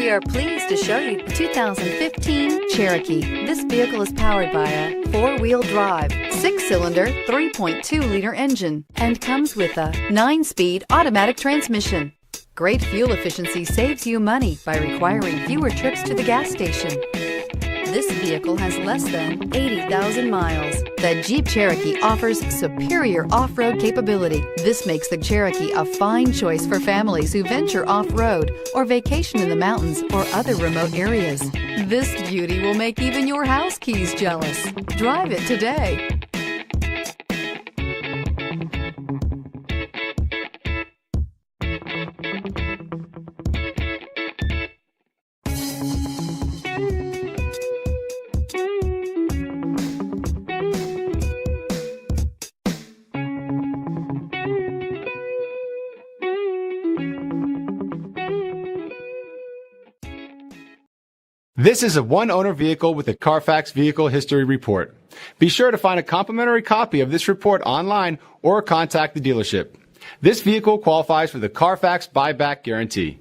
We are pleased to show you the 2015 Cherokee. This vehicle is powered by a four-wheel drive, six-cylinder, 3.2-liter engine, and comes with a 9-speed automatic transmission. Great fuel efficiency saves you money by requiring fewer trips to the gas station. This vehicle has less than 80,000 miles. The Jeep Cherokee offers superior off-road capability. This makes the Cherokee a fine choice for families who venture off-road or vacation in the mountains or other remote areas. This beauty will make even your house keys jealous. Drive it today. This is a one-owner vehicle with a CARFAX Vehicle History Report. Be sure to find a complimentary copy of this report online or contact the dealership. This vehicle qualifies for the CARFAX Buyback Guarantee.